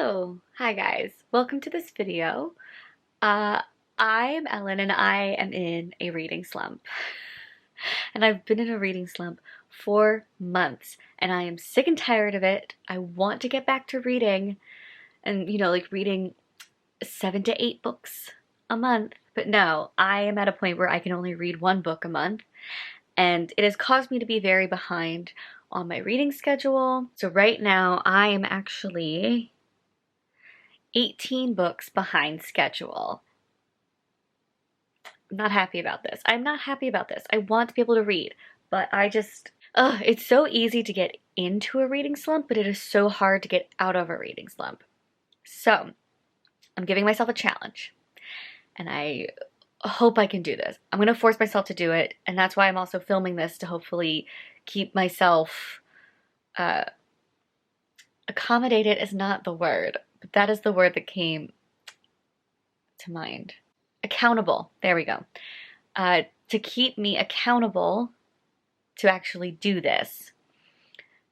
Hello! Hi guys, welcome to this video. I am Ellen and I am in a reading slump. And I've been in a reading slump for months and I am sick and tired of it. I want to get back to reading and like reading 7 to 8 books a month. But no, I am at a point where I can only read 1 book a month and it has caused me to be very behind on my reading schedule. So right now I am actually 18 books behind schedule. I'm not happy about this. I'm not happy about this. I want to be able to read, but it's so easy to get into a reading slump, but it is so hard to get out of a reading slump. So I'm giving myself a challenge and I hope I can do this. I'm going to force myself to do it, and that's why I'm also filming this, to hopefully keep myself accommodated is not the word, but that is the word that came to mind. Accountable. There we go. To keep me accountable to actually do this.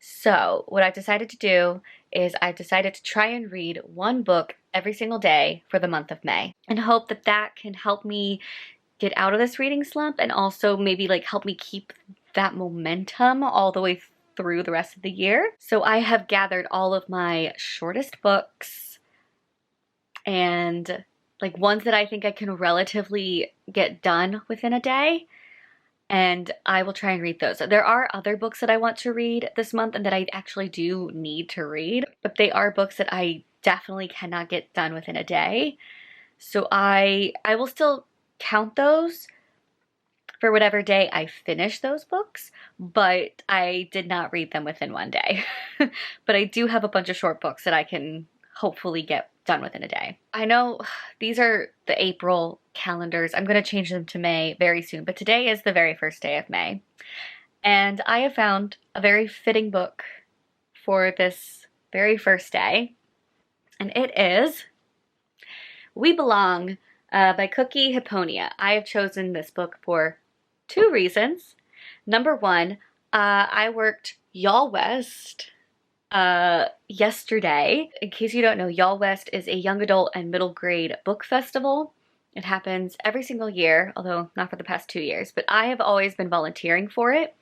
So what I've decided to do is I've decided to try and read 1 book every single day for the month of May, and hope that that can help me get out of this reading slump, and also maybe like help me keep that momentum all the way through the rest of the year. So I have gathered all of my shortest books and like ones that I think I can relatively get done within a day, and I will try and read those. There are other books that I want to read this month and that I actually do need to read, but they are books that I definitely cannot get done within a day. So I will still count those for whatever day I finish those books, but I did not read them within 1 day. But I do have a bunch of short books that I can hopefully get done within a day. I know these are the April calendars. I'm going to change them to May very soon, but today is the very first day of May. And I have found a very fitting book for this very first day, and it is We Belong by Cookie Hipponia. I have chosen this book for 2 reasons. Number 1, I worked YALLWEST yesterday. In case you don't know, YALLWEST is a young adult and middle grade book festival. It happens every single year, although not for the past 2 years, but I have always been volunteering for it.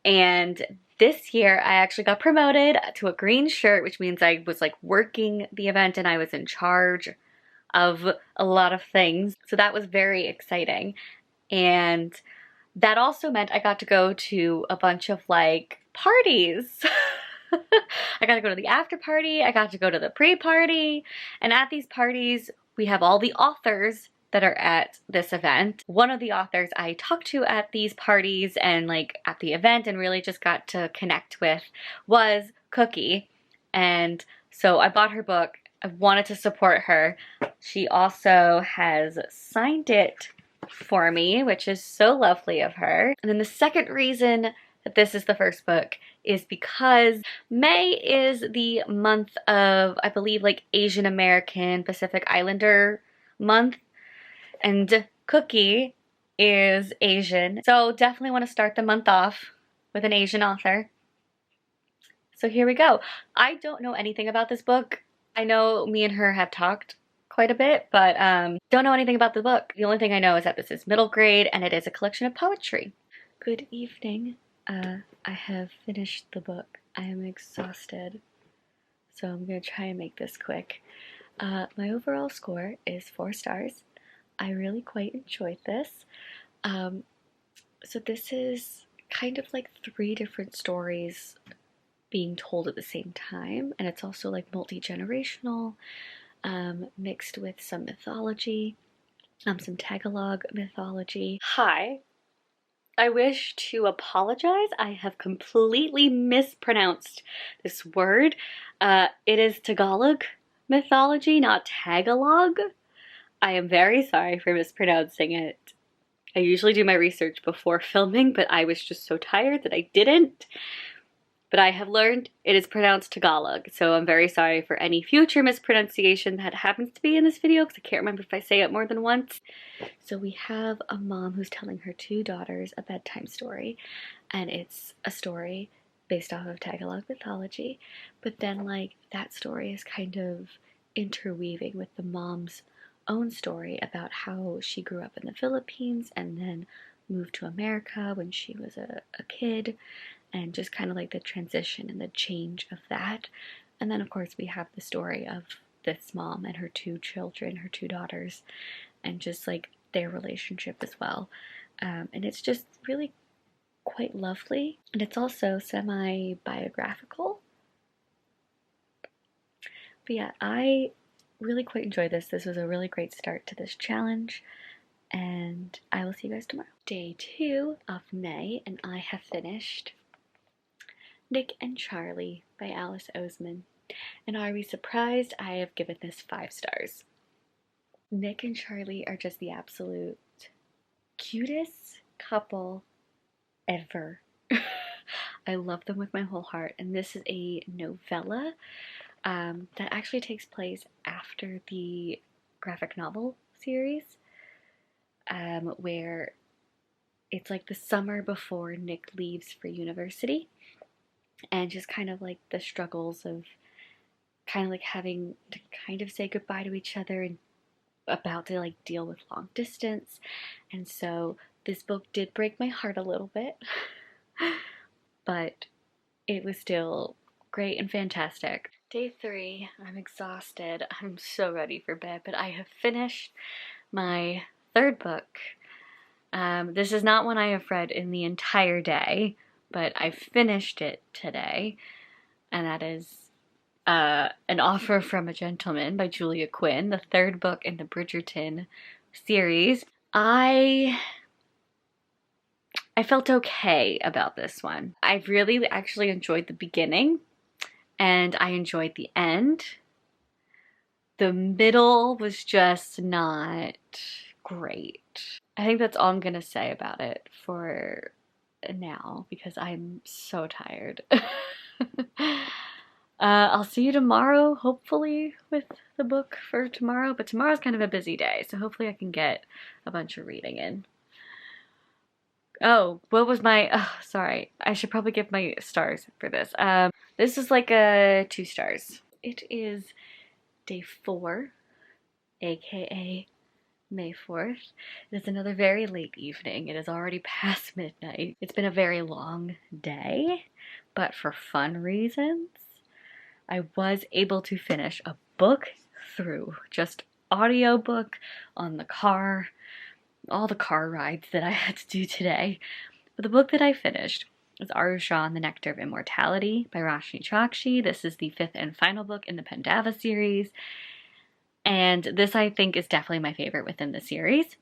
And this year I actually got promoted to a green shirt, which means I was like working the event and I was in charge of a lot of things. So that was very exciting. And that also meant I got to go to a bunch of like parties. I got to go to the after party, I got to go to the pre-party, and at these parties we have all the authors that are at this event. One of the authors I talked to at these parties and like at the event and really just got to connect with was Cookie, and so I bought her book. I wanted to support her. She also has signed it for me, which is so lovely of her. And then the second reason that this is the first book is because May is the month of, I believe, like Asian American Pacific Islander month, and Cookie is Asian. So definitely want to start the month off with an Asian author. So here we go. I don't know anything about this book. I know me and her have talked quite a bit, but don't know anything about the book. The only thing I know is that this is middle grade and it is a collection of poetry. Good evening. I have finished the book. I am exhausted, so I'm gonna try and make this quick. My overall score is 4 stars. I really quite enjoyed this. So this is kind of like 3 different stories being told at the same time, and it's also like multi-generational, mixed with some mythology, some Tagalog mythology. Hi. I wish to apologize. I have completely mispronounced this word. It is Tagalog mythology, not Tagalog. I am very sorry for mispronouncing it. I usually do my research before filming, but I was just so tired that I didn't. But I have learned it is pronounced Tagalog, so I'm very sorry for any future mispronunciation that happens to be in this video, because I can't remember if I say it more than once. So we have a mom who's telling her 2 daughters a bedtime story, and it's a story based off of Tagalog mythology, but then like that story is kind of interweaving with the mom's own story about how she grew up in the Philippines and then moved to America when she was a kid, and just kind of like the transition and the change of that. And then, of course, we have the story of this mom and her two children, her two daughters, and just like their relationship as well. And it's just really quite lovely. And it's also semi-biographical. But yeah, I really quite enjoyed this. This was a really great start to this challenge. And I will see you guys tomorrow. Day 2 of May, and I have finished Nick and Charlie by Alice Oseman. And are we surprised? I have given this 5 stars. Nick and Charlie are just the absolute cutest couple ever. I love them with my whole heart. And this is a novella that actually takes place after the graphic novel series, where it's like the summer before Nick leaves for university, and just kind of like the struggles of kind of like having to kind of say goodbye to each other and about to like deal with long distance. And so this book did break my heart a little bit, but it was still great and fantastic. Day 3, I'm exhausted. I'm so ready for bed, but I have finished my 3rd book. This is not one I have read in the entire day, but I finished it today, and that is An Offer from a Gentleman by Julia Quinn, the 3rd book in the Bridgerton series. I felt okay about this one. I really actually enjoyed the beginning, and I enjoyed the end. The middle was just not great. I think that's all I'm gonna say about it for now, because I'm so tired. I'll see you tomorrow, hopefully, with the book for tomorrow, but tomorrow's kind of a busy day, so hopefully I can get a bunch of reading in. Oh, what was my, oh, sorry, I should probably give my stars for this. This is like a 2 stars. It is day 4, aka May 4th. It is another very late evening. It is already past midnight. It's been a very long day, but for fun reasons, I was able to finish a book through, just audiobook on the car, all the car rides that I had to do today. But the book that I finished is Arusha and the Nectar of Immortality by Roshni Chokshi. This is the 5th and final book in the Pandava series. And this, I think, is definitely my favorite within the series.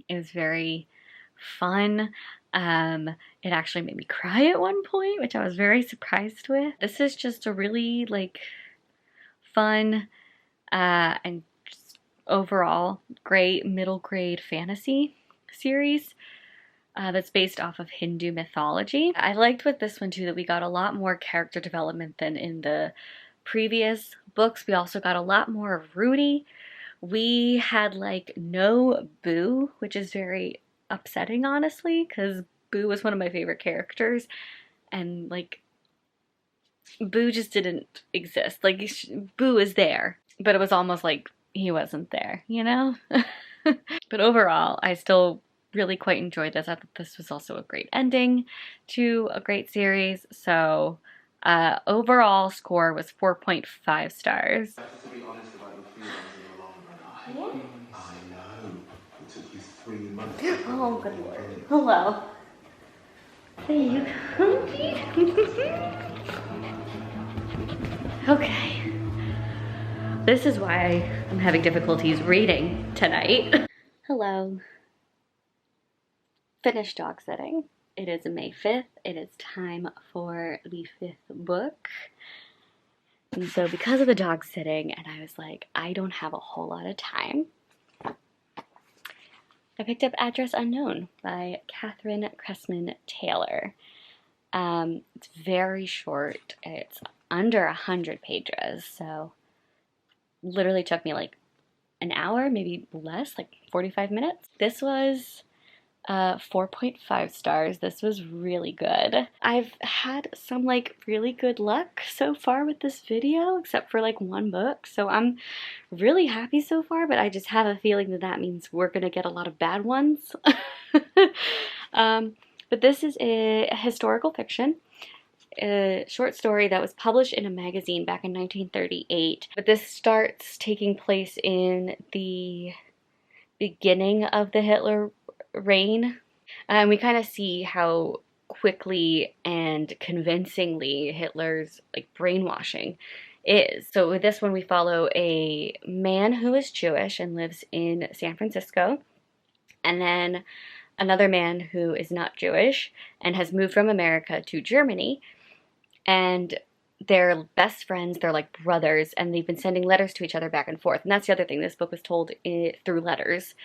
It was very fun. It actually made me cry at one point, which I was very surprised with. This is just a really, like, fun and just overall great middle grade fantasy series that's based off of Hindu mythology. I liked with this one, too, that we got a lot more character development than in the previous books. We also got a lot more of Rudy. We had like no Boo, which is very upsetting, honestly, because Boo was one of my favorite characters, and like Boo just didn't exist. Like Boo is there, but it was almost like he wasn't there, you know? But overall, I still really quite enjoyed this. I thought this was also a great ending to a great series. So overall score was 4.5 stars. To be honest about your feelings in the long run. What? I know. It took you 3 months. Oh, good lord. Hello. Hey, you hungry? Okay. This is why I'm having difficulties reading tonight. Hello. Finished dog sitting. It is May 5th. It is time for the 5th book. And so because of the dog sitting, and I was like, I don't have a whole lot of time, I picked up Address Unknown by Catherine Cressman Taylor. It's very short. It's under 100 pages, so literally took me like an hour, maybe less, like 45 minutes. This was 4.5 stars. This was really good. I've had some like really good luck so far with this video, except for like one book, so I'm really happy so far, but I just have a feeling that that means we're gonna get a lot of bad ones. um, but this is a historical fiction, a short story that was published in a magazine back in 1938. But this starts taking place in the beginning of the Hitler reign. And we kind of see how quickly and convincingly Hitler's like brainwashing is. So with this one, we follow a man who is Jewish and lives in San Francisco, and then another man who is not Jewish and has moved from America to Germany, and they're best friends, they're like brothers, and they've been sending letters to each other back and forth. And that's the other thing, this book was told through letters,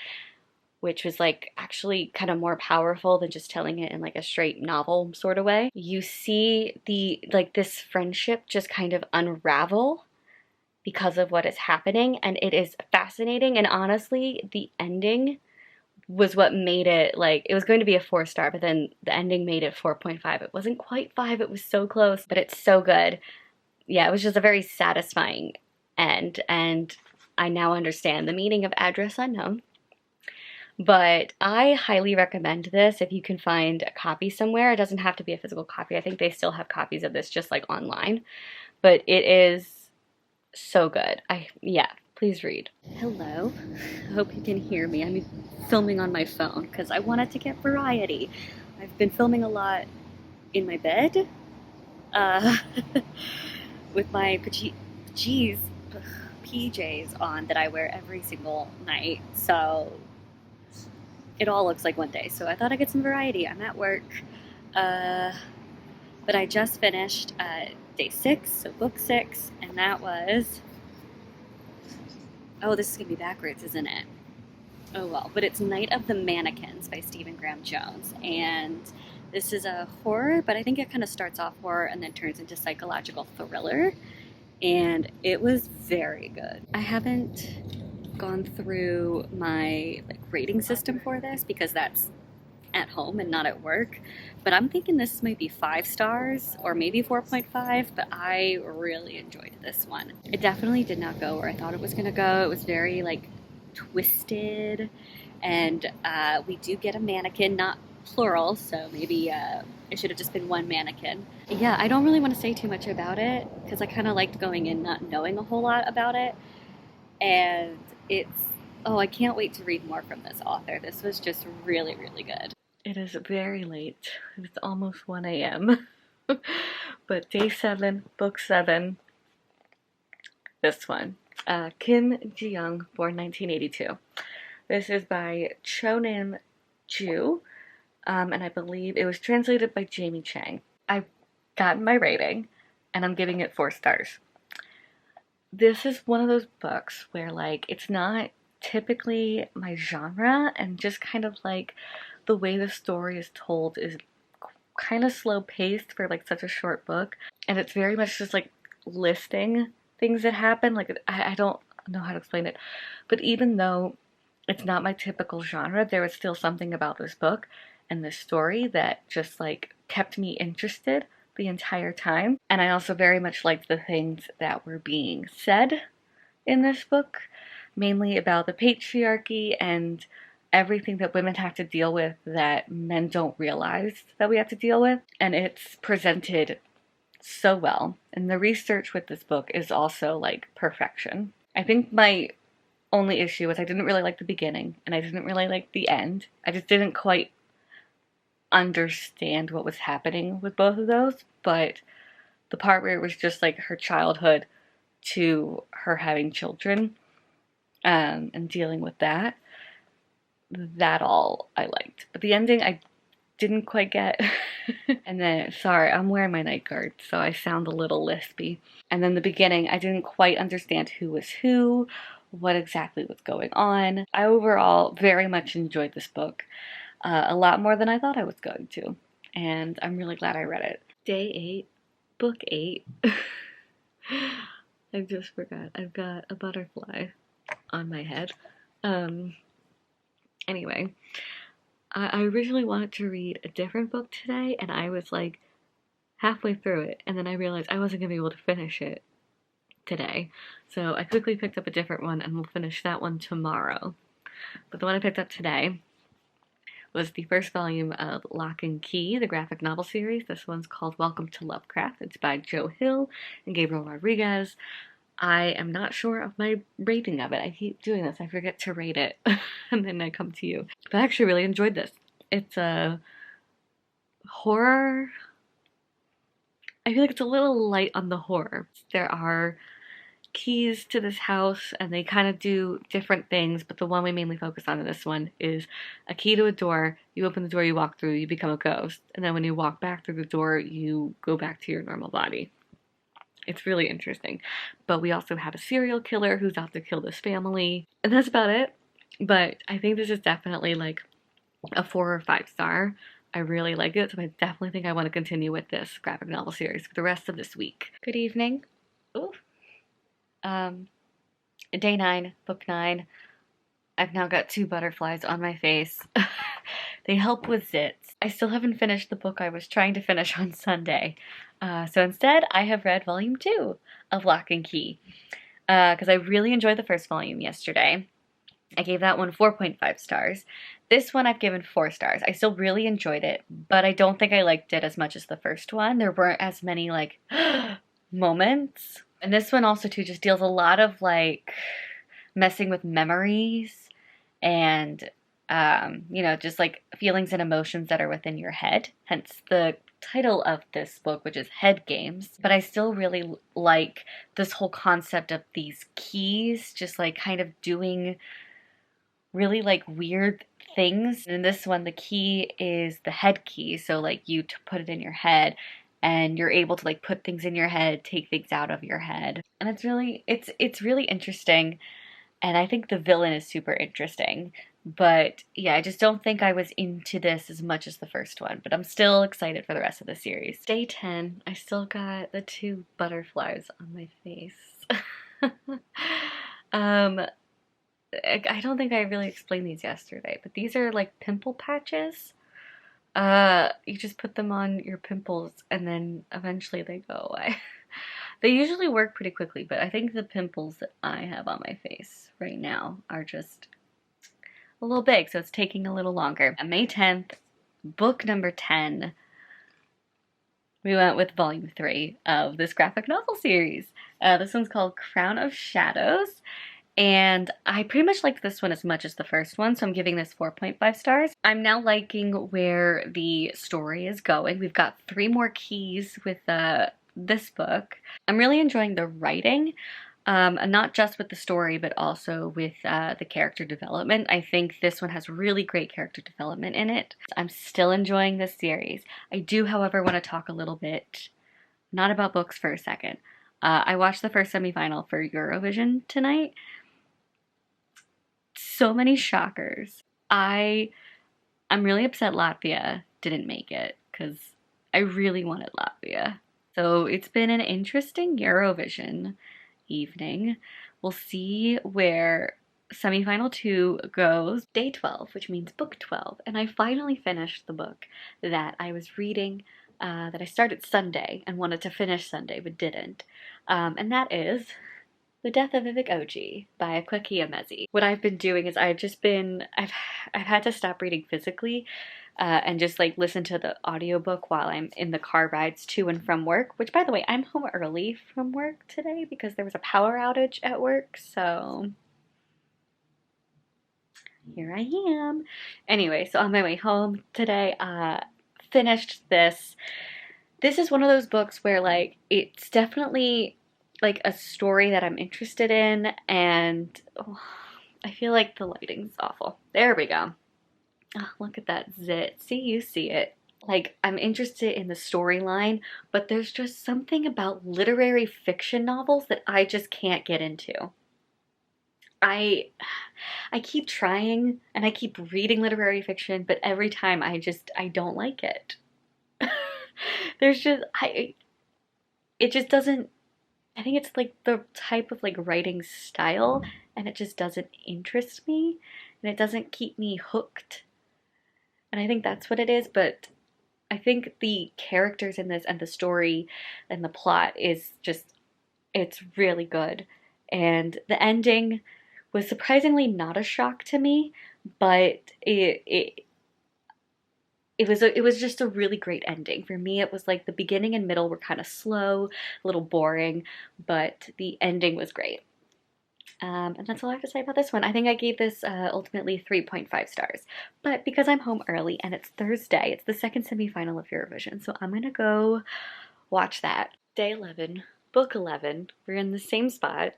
which was like actually kind of more powerful than just telling it in like a straight novel sort of way. You see this friendship just kind of unravel because of what is happening, and it is fascinating. And honestly, the ending was what made it, like, it was going to be a 4-star, but then the ending made it 4.5. It wasn't quite 5, it was so close, but it's so good. Yeah, it was just a very satisfying end, and I now understand the meaning of Address Unknown. But I highly recommend this if you can find a copy somewhere. It doesn't have to be a physical copy. I think they still have copies of this just like online, but it is so good. Yeah, please read. Hello, I hope you can hear me. I'm filming on my phone because I wanted to get variety. I've been filming a lot in my bed uh, with my PJs on that I wear every single night, so it all looks like one day. So I thought I'd get some variety. I'm at work, but I just finished day 6, so book 6, and that was, oh, this is gonna be backwards, isn't it? Oh well, but it's Night of the Mannequins by Stephen Graham Jones, and this is a horror, but I think it kind of starts off horror and then turns into psychological thriller, and it was very good. I haven't gone through my like rating system for this because that's at home and not at work, but I'm thinking this might be 5 stars or maybe 4.5, but I really enjoyed this one. It definitely did not go where I thought it was gonna go. It was very like twisted, and we do get a mannequin, not plural, so maybe it should have just been one mannequin. Yeah, I don't really want to say too much about it because I kind of liked going in not knowing a whole lot about it, and oh, I can't wait to read more from this author. This was just really, really good. It is very late. It's almost 1 a.m. But day 7, book 7, this one. Kim Ji-young, born 1982. This is by Chonan Ju, and I believe it was translated by Jamie Chang. I've gotten my rating, and I'm giving it 4 stars. This is one of those books where, like, it's not typically my genre, and just kind of like the way the story is told is kind of slow paced for like such a short book, and it's very much just like listing things that happen. Like, I don't know how to explain it, but even though it's not my typical genre, there was still something about this book and this story that just like kept me interested the entire time. And I also very much liked the things that were being said in this book, mainly about the patriarchy and everything that women have to deal with that men don't realize that we have to deal with. And it's presented so well. And the research with this book is also like perfection. I think my only issue was I didn't really like the beginning and I didn't really like the end. I just didn't quite understand what was happening with both of those, but the part where it was just like her childhood to her having children, and dealing with that all I liked. But the ending I didn't quite get. And then, sorry, I'm wearing my night guard, so I sound a little lispy. And then the beginning, I didn't quite understand who was who, what exactly was going on. I overall very much enjoyed this book, a lot more than I thought I was going to. And I'm really glad I read it. Day 8, book 8. I just forgot. I've got a butterfly on my head. Anyway, I originally wanted to read a different book today, and I was like halfway through it, and then I realized I wasn't gonna be able to finish it today. So I quickly picked up a different one, and we'll finish that one tomorrow. But the one I picked up today was the first volume of Lock and Key, the graphic novel series. This one's called Welcome to Lovecraft. It's by Joe Hill and Gabriel Rodriguez. I am not sure of my rating of it. I keep doing this. I forget to rate it, and then I come to you. But I actually really enjoyed this. It's a horror. I feel like it's a little light on the horror. There are keys to this house, and they kind of do different things, but the one we mainly focus on in this one is a key to a door. You open the door, you walk through, you become a ghost, and then when you walk back through the door, you go back to your normal body. It's really interesting. But we also have a serial killer who's out to kill this family, and that's about it. But I think this is definitely like a 4 or 5 star. I really like it, so I definitely think I want to continue with this graphic novel series for the rest of this week. Good evening. Ooh. Day 9, book 9. I've now got 2 butterflies on my face. They help with zits. I still haven't finished the book I was trying to finish on Sunday. So instead, I have read volume 2 of Lock and Key. Because I really enjoyed the first volume yesterday. I gave that one 4.5 stars. This one I've given 4 stars. I still really enjoyed it, but I don't think I liked it as much as the first one. There weren't as many, like, moments. And this one also, too, just deals a lot of, like, messing with memories and, you know, just, like, feelings and emotions that are within your head. Hence the title of this book, which is Head Games. But I still really like this whole concept of these keys, just, like, kind of doing really, like, weird things. In this one, the key is the head key, so, like, you put it in your head, and you're able to, like, put things in your head, take things out of your head. And it's really interesting, and I think the villain is super interesting. But yeah, I just don't think I was into this as much as the first one, but I'm still excited for the rest of the series. Day 10, I still got the 2 butterflies on my face. I don't think I really explained these yesterday, but these are like pimple patches. You just put them on your pimples and then eventually they go away. They usually work pretty quickly, but I think the pimples that I have on my face right now are just a little big, so it's taking a little longer. On May 10th, book number 10, we went with volume 3 of this graphic novel series. This one's called Crown of Shadows. And I pretty much liked this one as much as the first one, so I'm giving this 4.5 stars. I'm now liking where the story is going. We've got 3 more keys with this book. I'm really enjoying the writing, and not just with the story, but also with the character development. I think this one has really great character development in it. I'm still enjoying this series. I do, however, want to talk a little bit, not about books for a second. I watched the first semifinal for Eurovision tonight. So many shockers. I'm really upset Latvia didn't make it because I really wanted Latvia. So it's been an interesting Eurovision evening. We'll see where semifinal 2 goes. Day 12, which means book 12, and I finally finished the book that I was reading, that I started Sunday and wanted to finish Sunday but didn't. And that is The Death of Ivik Oji by Akwa Emezi. What I've been doing is I've had to stop reading physically and just like listen to the audiobook while I'm in the car rides to and from work, which by the way, I'm home early from work today because there was a power outage at work, so here I am. Anyway, so on my way home today, finished this. This is one of those books where like it's definitely like a story that I'm interested in, and I feel like the lighting's awful. There we go. Oh, look at that zit. See, you see it. Like, I'm interested in the storyline, but there's just something about literary fiction novels that I just can't get into. I keep trying and I keep reading literary fiction, but every time I don't like it. It just doesn't, I think it's like the type of like writing style, and it just doesn't interest me, and it doesn't keep me hooked. and I think that's what it is, but I think the characters in this and the story and the plot is just, it's really good. And the ending was surprisingly not a shock to me, but it was just a really great ending. For me, it was like the beginning and middle were kind of slow, a little boring, but the ending was great. And that's all I have to say about this one. I think I gave this ultimately 3.5 stars. But because I'm home early and it's Thursday, it's the second semifinal of Eurovision, so I'm gonna go watch that. Day 11, book 11. We're in the same spot.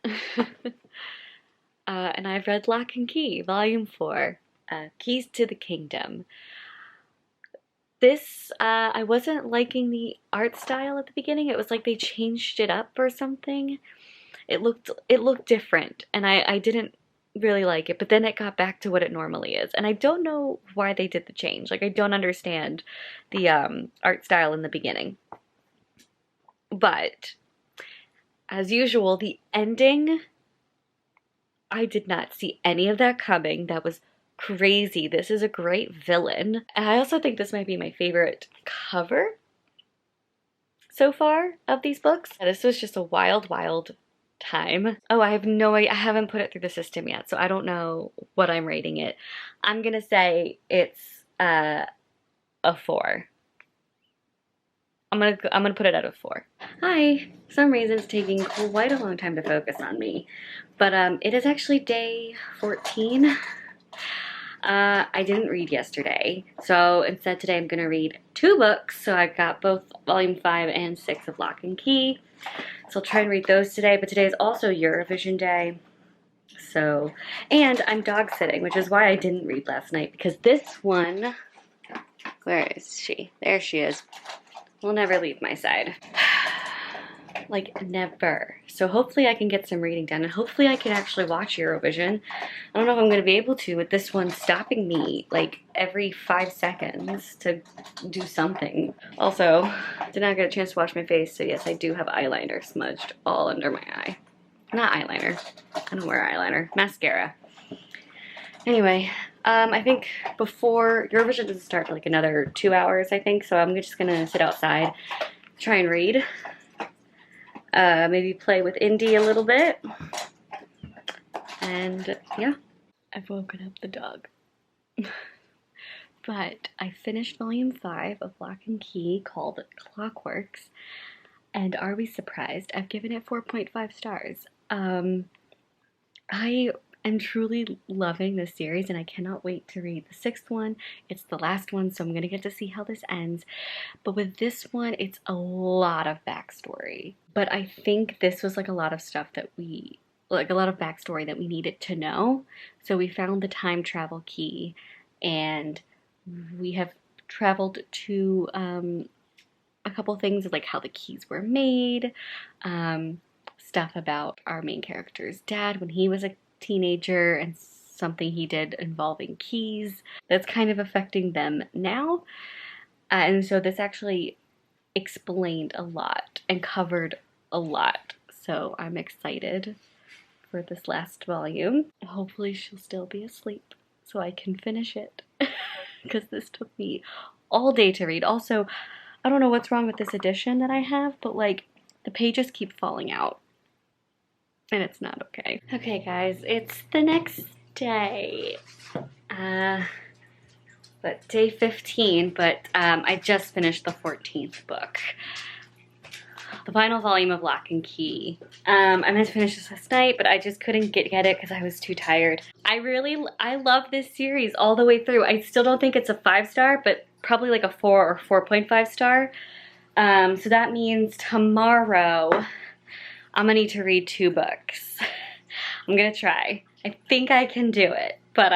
And I've read Lock and Key, Volume 4, Keys to the Kingdom. This, I wasn't liking the art style at the beginning. It was like they changed it up or something. It looked different, and I didn't really like it, but then it got back to what it normally is. And I don't know why they did the change. Like, I don't understand the art style in the beginning. But, as usual, the ending, I did not see any of that coming. That was crazy. This is a great villain. And I also think this might be my favorite cover so far of these books. This was just a wild, wild time. Oh, I have no idea. I haven't put it through the system yet, so I don't know what I'm rating it. I'm gonna say it's a 4. I'm gonna put it at a 4. Hi. For some reason it's taking quite a long time to focus on me, but it is actually day 14. I didn't read yesterday, so instead today I'm gonna read 2 books. So I've got both volume 5 and 6 of Lock and Key. So I'll try and read those today, but today is also Eurovision Day. So, and I'm dog sitting, which is why I didn't read last night, because this one, where is she? There she is. Will never leave my side. Like, never. So hopefully I can get some reading done, and hopefully I can actually watch Eurovision. I don't know if I'm going to be able to with this one stopping me like every 5 seconds to do something. Also, did not get a chance to wash my face, so yes, I do have eyeliner smudged all under my eye. Not eyeliner. I don't wear eyeliner. Mascara. Anyway, I think before Eurovision doesn't start for like another 2 hours, I think, so I'm just going to sit outside, try and read. Maybe play with Indy a little bit. And yeah, I've woken up the dog. But I finished volume 5 of Lock and Key called Clockworks. And are we surprised? I've given it 4.5 stars. I am truly loving this series, and I cannot wait to read the 6th one. It's the last one, so I'm gonna get to see how this ends. But with this one, it's a lot of backstory. But I think this was like a lot of stuff that like a lot of backstory that we needed to know. So we found the time travel key, and we have traveled to a couple things like how the keys were made, stuff about our main character's dad when he was a teenager, and something he did involving keys that's kind of affecting them now. And so this actually explained a lot and covered a lot. So I'm excited for this last volume. Hopefully she'll still be asleep so I can finish it, because this took me all day to read. Also, I don't know what's wrong with this edition that I have, but like the pages keep falling out. And it's not okay. Okay, guys, it's the next day. But day 15, but I just finished the 14th book. The final volume of Lock and Key. I meant to finish this last night, but I just couldn't get it because I was too tired. I love this series all the way through. I still don't think it's a 5-star, but probably like a 4 or 4.5 star. So that means tomorrow I'm gonna need to read 2 books. I'm gonna try. I think I can do it, but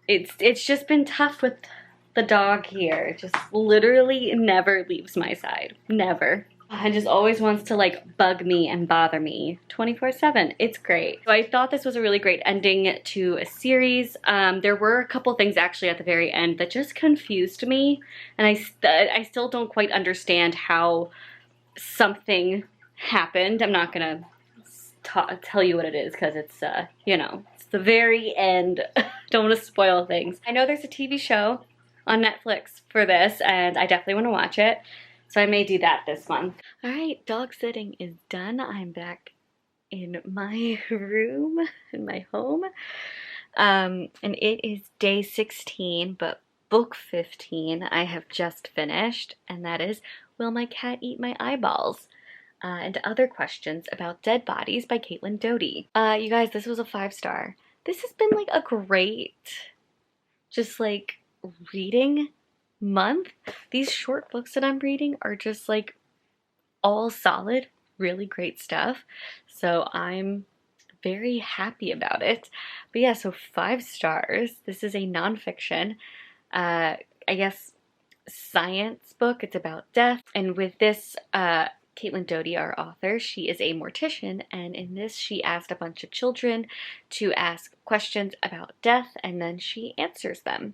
it's just been tough with the dog here. It just literally never leaves my side. Never. And just always wants to like bug me and bother me 24/7. It's great. So I thought this was a really great ending to a series. There were a couple things actually at the very end that just confused me, and I still don't quite understand how something happened. I'm not gonna tell you what it is because it's you know, it's the very end don't want to spoil things. I know there's a TV show on Netflix for this, and I definitely want to watch it. So I may do that this month. All right, dog sitting is done. I'm back in my room, in my home. And it is day 16, but book 15 I have just finished, and that is Will My Cat Eat My Eyeballs? And Other Questions About Dead Bodies by Caitlin Doughty. You guys, this was a 5-star. This has been like a great, just like reading month. These short books that I'm reading are just like all solid, really great stuff. So I'm very happy about it. But yeah, so 5 stars. This is a nonfiction, I guess, science book. It's about death. And with this, Caitlin Doughty, our author, she is a mortician, and in this she asked a bunch of children to ask questions about death, and then she answers them.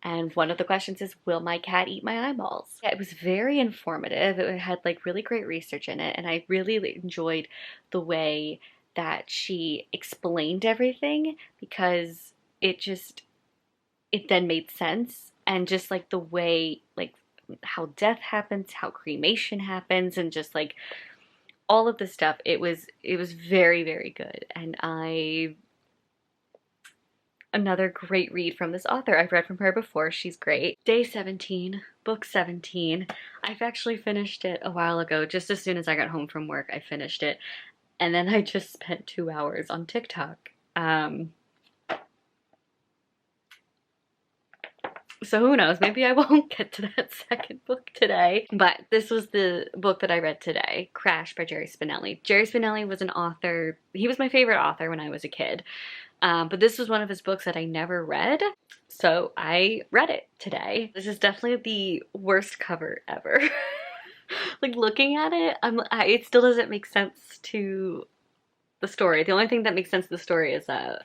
And one of the questions is, will my cat eat my eyeballs? Yeah, it was very informative. It had like really great research in it, and I really enjoyed the way that she explained everything, because it then made sense, and just like the way, like how death happens, how cremation happens, and just like all of the stuff. It was very, very good. And another great read from this author. I've read from her before. She's great. Day 17, book 17. I've actually finished it a while ago. Just as soon as I got home from work, I finished it. And then I just spent 2 hours on TikTok. So who knows, maybe I won't get to that second book today. But this was the book that I read today, Crash by Jerry Spinelli. Jerry Spinelli was an author. He was my favorite author when I was a kid. But this was one of his books that I never read, so I read it today. This is definitely the worst cover ever. Like, looking at it, it still doesn't make sense to the story. The only thing that makes sense to the story is the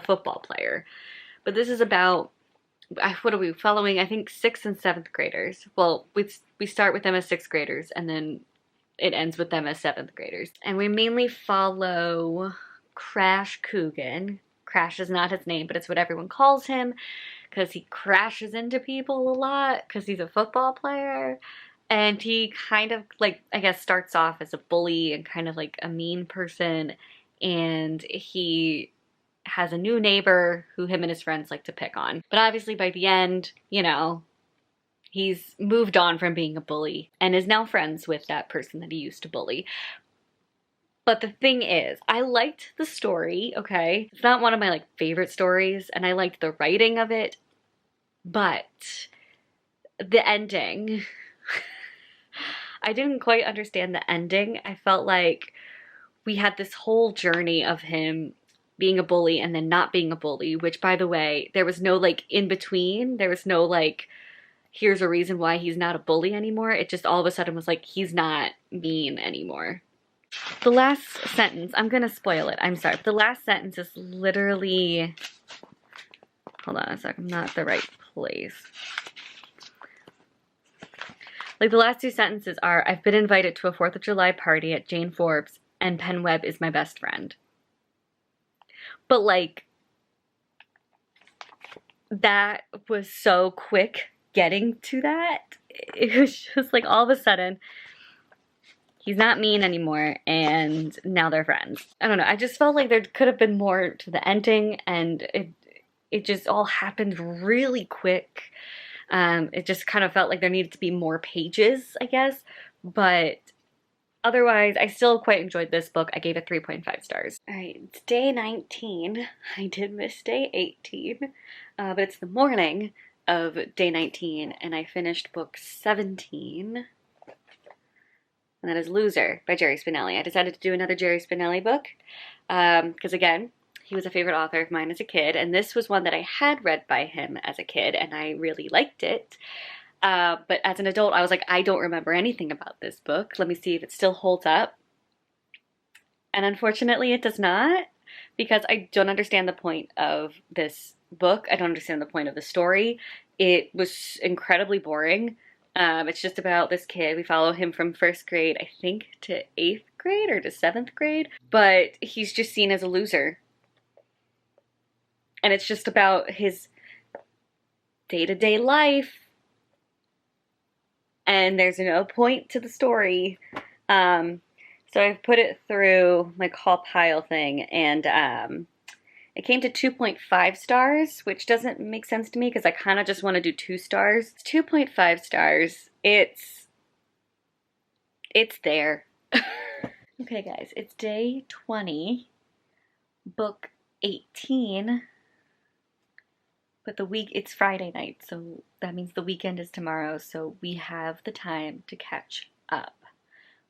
football player. But this is about, what are we following? I think 6th and 7th graders. Well, we start with them as 6th graders, and then it ends with them as 7th graders. And we mainly follow Crash Coogan. Crash is not his name, but it's what everyone calls him, because he crashes into people a lot because he's a football player. And he kind of, like, I guess, starts off as a bully and kind of like a mean person. And he has a new neighbor who him and his friends like to pick on. But obviously by the end, you know, he's moved on from being a bully and is now friends with that person that he used to bully. But the thing is, I liked the story, okay? It's not one of my like favorite stories, and I liked the writing of it, but the ending, I didn't quite understand the ending. I felt like we had this whole journey of him being a bully and then not being a bully, which, by the way, there was no like in between. There was no like, here's a reason why he's not a bully anymore. It just all of a sudden was like, he's not mean anymore. The last sentence, I'm gonna spoil it, I'm sorry. The last sentence is literally, hold on a sec, I'm not at the right place. Like, the last 2 sentences are, I've been invited to a 4th of July party at Jane Forbes, and Penn Webb is my best friend. But like, that was so quick getting to that. It was just like, all of a sudden, he's not mean anymore, and now they're friends. I don't know, I just felt like there could have been more to the ending, and it just all happened really quick. It just kind of felt like there needed to be more pages, I guess, but otherwise, I still quite enjoyed this book. I gave it 3.5 stars. All right, it's day 19. I did miss day 18, but it's the morning of day 19, and I finished book 17. And that is Loser by Jerry Spinelli. I decided to do another Jerry Spinelli book because, again, he was a favorite author of mine as a kid, and this was one that I had read by him as a kid, and I really liked it. But as an adult, I was like, I don't remember anything about this book. Let me see if it still holds up. And unfortunately, it does not, because I don't understand the point of this book. I don't understand the point of the story. It was incredibly boring. It's just about this kid. We follow him from 1st grade, I think, to 8th grade or to 7th grade. But he's just seen as a loser. And it's just about his day-to-day life. And there's no point to the story. So I've put it through my call pile thing, and it came to 2.5 stars, which doesn't make sense to me because I kind of just want to do 2 stars. It's 2.5 stars. It's there. Okay, guys, it's day 20, book 18. But it's Friday night, so that means the weekend is tomorrow, so we have the time to catch up,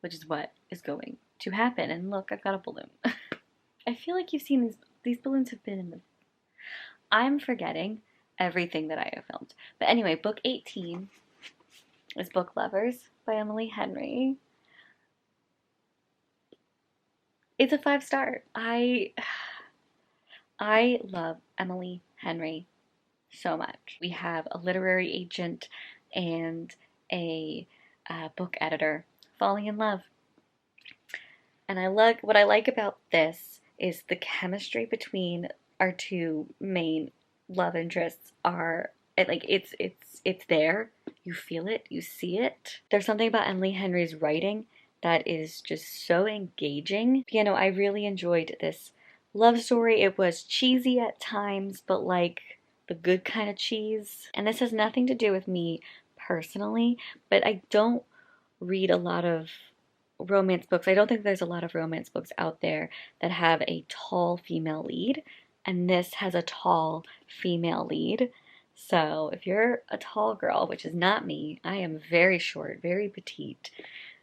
which is what is going to happen. And look, I've got a balloon. I feel like you've seen these balloons have been in the... I'm forgetting everything that I have filmed. But anyway, book 18 is Book Lovers by Emily Henry. It's a 5-star. I love Emily Henry so much. We have a literary agent and a book editor falling in love. And what I like about this is the chemistry between our two main love interests it's there. You feel it, you see it. There's something about Emily Henry's writing that is just so engaging. You know, I really enjoyed this love story. It was cheesy at times, but like the good kind of cheese. And this has nothing to do with me personally, but I don't read a lot of romance books. I don't think there's a lot of romance books out there that have a tall female lead, and this has a tall female lead. So if you're a tall girl, which is not me, I am very short, very petite,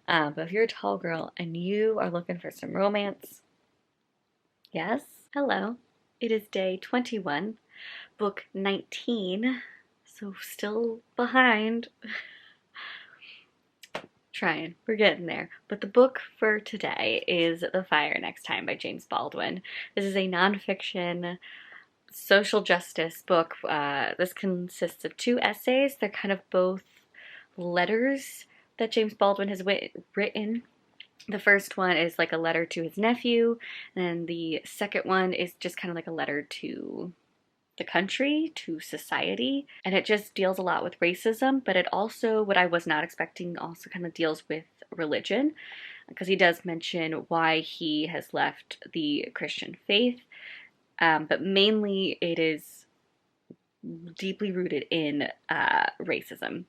but if you're a tall girl and you are looking for some romance, yes, hello, it is day 21, book 19, so still behind. Trying. We're getting there. But the book for today is The Fire Next Time by James Baldwin. This is a nonfiction social justice book. This consists of 2 essays. They're kind of both letters that James Baldwin has written. The first one is like a letter to his nephew, and the second one is just kind of like a letter to the country, to society, and it just deals a lot with racism, but it also, what I was not expecting, also kind of deals with religion, because he does mention why he has left the Christian faith, but mainly it is deeply rooted in racism,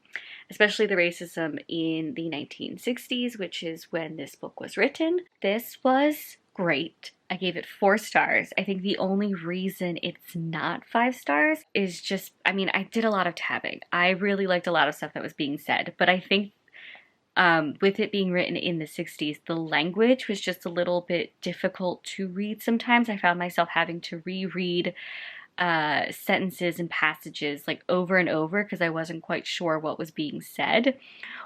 especially the racism in the 1960s, which is when this book was written. This was great. I gave it 4 stars. I think the only reason it's not 5 stars is just, I mean, I did a lot of tabbing. I really liked a lot of stuff that was being said, but I think with it being written in the 60s, the language was just a little bit difficult to read sometimes. I found myself having to reread sentences and passages like over and over because I wasn't quite sure what was being said.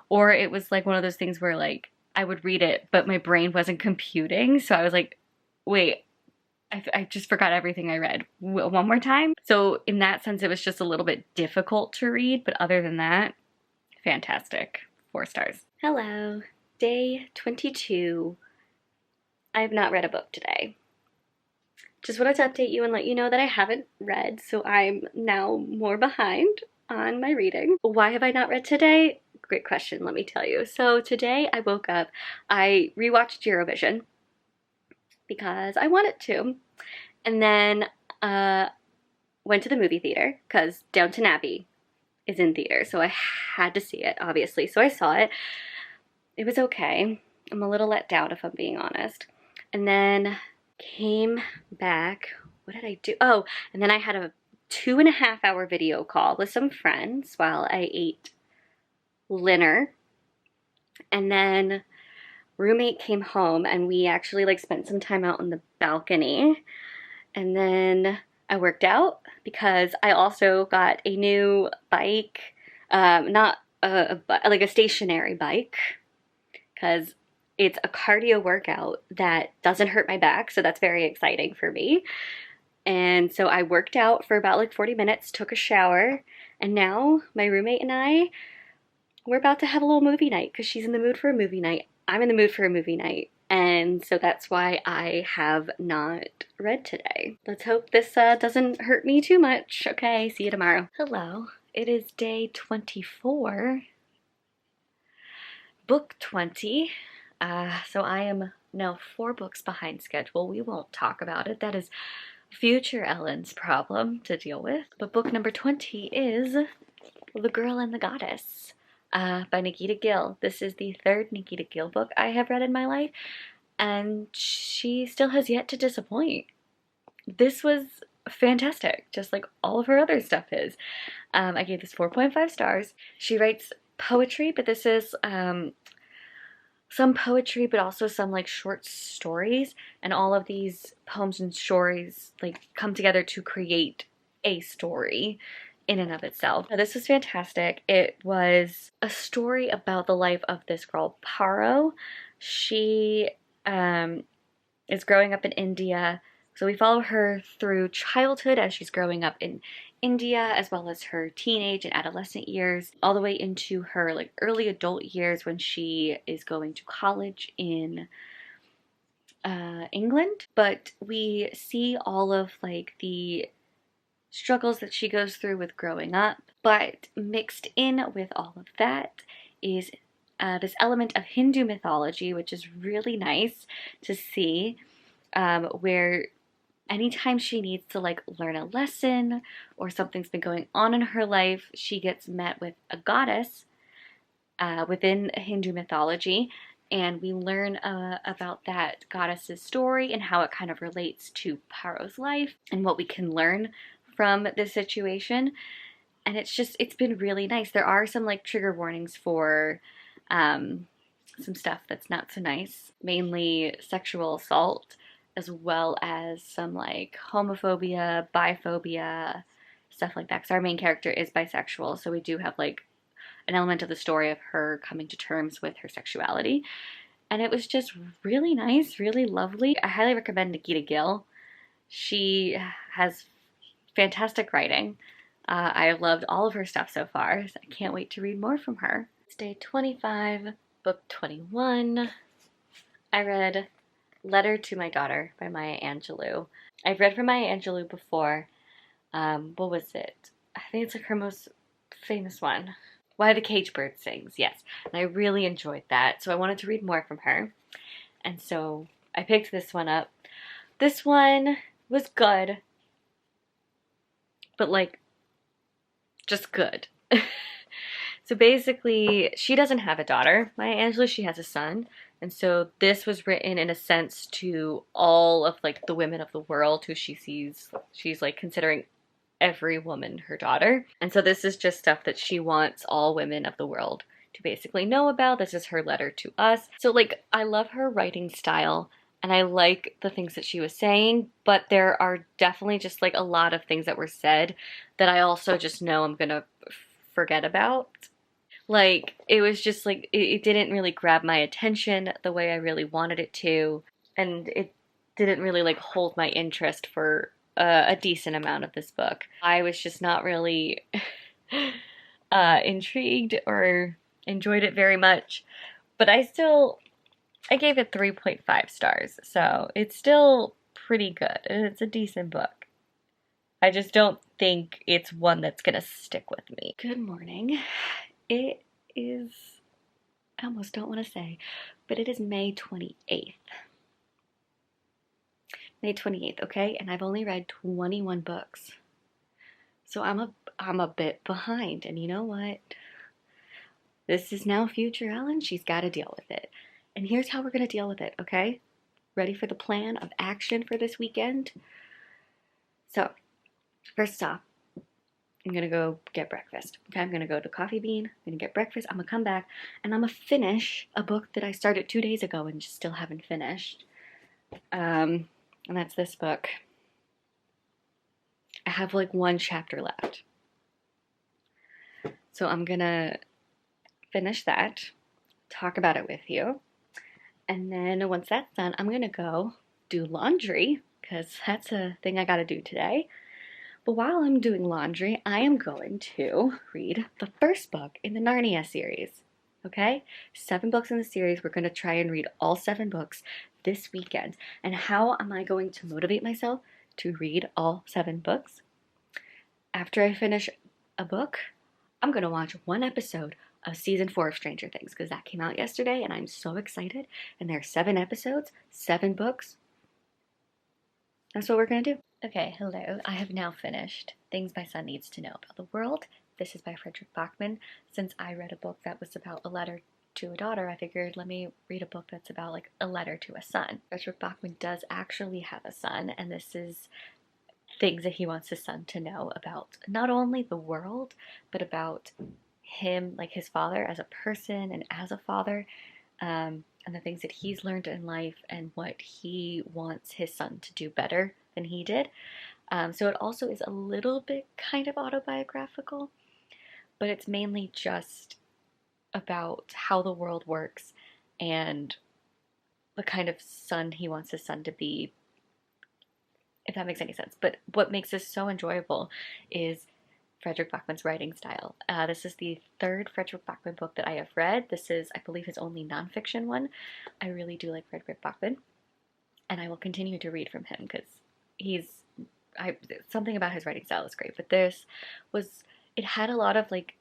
Or it was like one of those things where like I would read it, but my brain wasn't computing. So I was like, wait, I just forgot everything I read. One more time? So in that sense, it was just a little bit difficult to read. But other than that, fantastic. 4 stars. Hello. Day 22. I have not read a book today. Just wanted to update you and let you know that I haven't read, so I'm now more behind on my reading. Why have I not read today? Great question, let me tell you. So today I woke up, I rewatched Eurovision because I wanted to, and then went to the movie theater because Downton Abbey is in theater, so I had to see it, obviously. So I saw it. It was okay. I'm a little let down if I'm being honest. And then came back. What did I do? Oh, and then I had a 2.5-hour video call with some friends while I ate dinner. And then roommate came home and we actually like spent some time out on the balcony. And then I worked out because I also got a new bike, not like a stationary bike, because it's a cardio workout that doesn't hurt my back, so that's very exciting for me. And so I worked out for about like 40 minutes, took a shower, and now my roommate and we're about to have a little movie night because she's in the mood for a movie night. I'm in the mood for a movie night. And so that's why I have not read today. Let's hope this doesn't hurt me too much. Okay, see you tomorrow. Hello, it is day 24, book 20. So I am now 4 books behind schedule. We won't talk about it. That is future Ellen's problem to deal with. But book number 20 is The Girl and the Goddess by Nikita Gill. This is the 3rd Nikita Gill book I have read in my life, and she still has yet to disappoint. This was fantastic, just like all of her other stuff is. I gave this 4.5 stars. She writes poetry, but this is some poetry, but also some like short stories, and all of these poems and stories like come together to create a story in and of itself. Now, this was fantastic. It was a story about the life of this girl, Paro. She is growing up in India. So we follow her through childhood as she's growing up in India, as well as her teenage and adolescent years, all the way into her like early adult years when she is going to college in England. But we see all of like the struggles that she goes through with growing up, but mixed in with all of that is this element of Hindu mythology, which is really nice to see, where anytime she needs to like learn a lesson or something's been going on in her life, she gets met with a goddess within Hindu mythology, and we learn about that goddess's story and how it kind of relates to Paro's life and what we can learn from this situation. And it's been really nice. There are some like trigger warnings for some stuff that's not so nice, mainly sexual assault, as well as some like homophobia, biphobia, stuff like that. Because our main character is bisexual, so we do have like an element of the story of her coming to terms with her sexuality. And it was just really nice, really lovely. I highly recommend Nikita Gill. She has fantastic writing. I loved all of her stuff so far, so I can't wait to read more from her. It's day 25, book 21. I read Letter to My Daughter by Maya Angelou. I've read from Maya Angelou before. What was it? I think it's like her most famous one. Why the Cage Bird Sings, yes. And I really enjoyed that, so I wanted to read more from her. And so I picked this one up. This one was good, but like, just good. So basically, she doesn't have a daughter, Maya Angelou, she has a son. And so this was written in a sense to all of like the women of the world who she sees. She's like considering every woman her daughter. And so this is just stuff that she wants all women of the world to basically know about. This is her letter to us. So like, I love her writing style and I like the things that she was saying, but there are definitely just like a lot of things that were said that I also just know I'm gonna forget about. Like, it was just like, it didn't really grab my attention the way I really wanted it to, and it didn't really like hold my interest for a decent amount of this book. I was just not really intrigued or enjoyed it very much, but I gave it 3.5 stars, so it's still pretty good. It's a decent book. I just don't think it's one that's gonna stick with me. Good morning. It is, I almost don't want to say, but it is May 28th. May 28th, okay? And I've only read 21 books. So I'm a bit behind, and you know what? This is now future Ellen. She's got to deal with it. And here's how we're going to deal with it, okay? Ready for the plan of action for this weekend? So, first off, I'm gonna go get breakfast. Okay, I'm gonna go to Coffee Bean, I'm gonna get breakfast, I'm gonna come back, and I'm gonna finish a book that I started 2 days ago and just still haven't finished. And that's this book. I have like 1 chapter left. So I'm gonna finish that, talk about it with you, and then once that's done, I'm gonna go do laundry, because that's a thing I gotta do today. But while I'm doing laundry, I am going to read the first book in the Narnia series. Okay? 7 books in the series. We're going to try and read all 7 books this weekend. And how am I going to motivate myself to read all 7 books? After I finish a book, I'm going to watch 1 episode of season 4 of Stranger Things because that came out yesterday and I'm so excited. And there are 7 episodes, 7 books. That's what we're going to do. Okay, hello. I have now finished Things My Son Needs to Know About the World. This is by Fredrik Backman. Since I read a book that was about a letter to a daughter, I figured let me read a book that's about like a letter to a son. Fredrik Backman does actually have a son, and this is things that he wants his son to know about not only the world, but about him, like his father as a person and as a father, and the things that he's learned in life and what he wants his son to do better than he did. So it also is a little bit kind of autobiographical, but it's mainly just about how the world works and the kind of son he wants his son to be, if that makes any sense. But what makes this so enjoyable is Fredrik Backman's writing style. This is the 3rd Fredrik Backman book that I have read. This is, I believe, his only nonfiction one. I really do like Fredrik Backman, and I will continue to read from him because something about his writing style is great. But it had a lot of like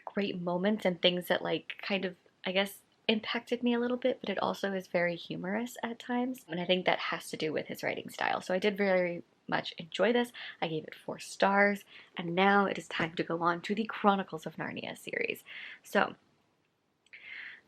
great moments and things that like kind of, I guess, impacted me a little bit, but it also is very humorous at times. And I think that has to do with his writing style. So I did very much enjoy this. I gave it 4 stars, and now it is time to go on to the Chronicles of Narnia series. So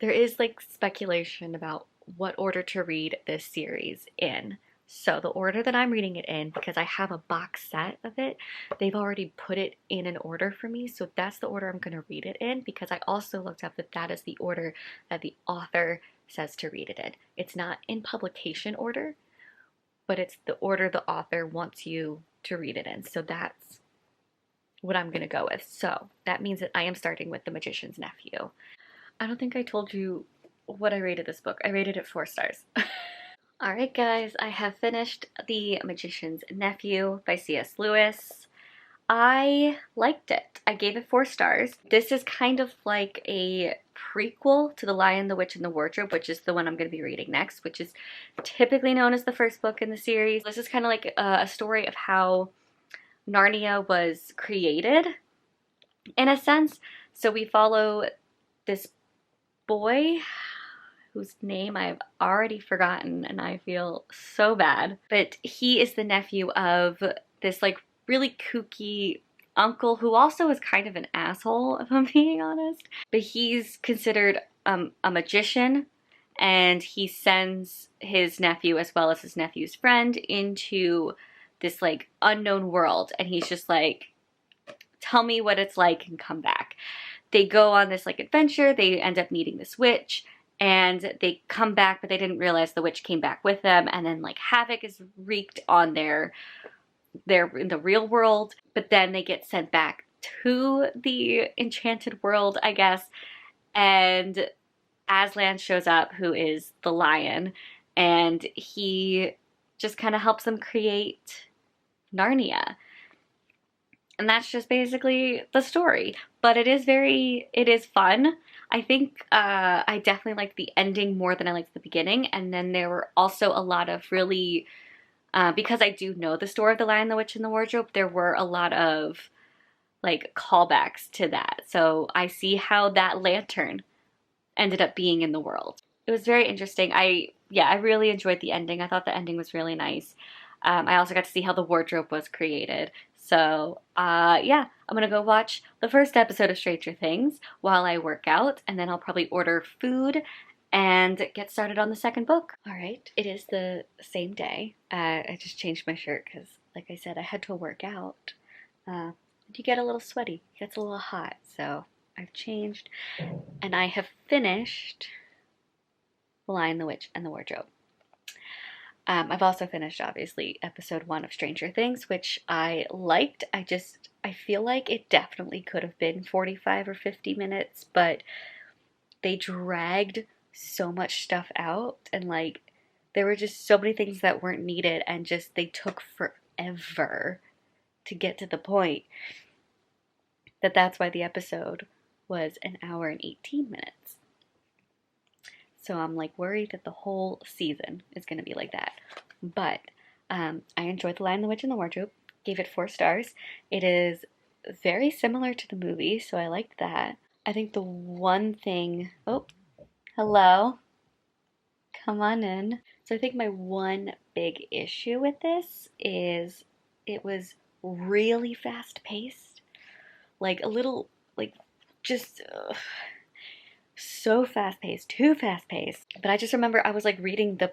there is like speculation about what order to read this series in. So the order that I'm reading it in, because I have a box set of it, they've already put it in an order for me. So that's the order I'm going to read it in, because I also looked up that is the order that the author says to read it in. It's not in publication order, but it's the order the author wants you to read it in. So that's what I'm going to go with. So that means that I am starting with The Magician's Nephew. I don't think I told you what I rated this book. I rated it 4 stars. Alright guys, I have finished The Magician's Nephew by C.S. Lewis. I liked it. I gave it 4 stars. This is kind of like a prequel to The Lion, the Witch, and the Wardrobe, which is the one I'm going to be reading next, which is typically known as the first book in the series. This is kind of like a story of how Narnia was created, in a sense. So we follow this boy whose name I've already forgotten, and I feel so bad. But he is the nephew of this like really kooky uncle who also is kind of an asshole, if I'm being honest. But he's considered a magician, and he sends his nephew as well as his nephew's friend into this like unknown world, and he's just like, tell me what it's like and come back. They go on this like adventure, they end up meeting this witch, and they come back, but they didn't realize the witch came back with them, and then like havoc is wreaked on their in the real world, but then they get sent back to the enchanted world, I guess, and Aslan shows up, who is the lion, and he just kind of helps them create Narnia. And that's just basically the story. But it is fun. I think I definitely liked the ending more than I liked the beginning. And then there were also a lot of really, because I do know the story of The Lion, the Witch, and the Wardrobe, there were a lot of like callbacks to that. So I see how that lantern ended up being in the world. It was very interesting. I really enjoyed the ending. I thought the ending was really nice. I also got to see how the wardrobe was created. So, yeah, I'm gonna go watch the first episode of Stranger Things while I work out, and then I'll probably order food and get started on the second book. All right, it is the same day. I just changed my shirt because, like I said, I had to work out. You get a little sweaty, it gets a little hot, so I've changed, and I have finished The Lion, the Witch, and the Wardrobe. I've also finished, obviously, episode 1 of Stranger Things, which I liked. I feel like it definitely could have been 45 or 50 minutes, but they dragged so much stuff out, and like, there were just so many things that weren't needed, and just, they took forever to get to the point that's why the episode was an hour and 18 minutes. so I'm like worried that the whole season is going to be like that. But I enjoyed The Lion, the Witch, and the Wardrobe. Gave it 4 stars. It is very similar to the movie, so I liked that. I think the one thing, oh, hello, come on in. So I think my one big issue with this is it was really fast paced, like a little, like just so fast paced, too fast paced. But I just remember I was like reading the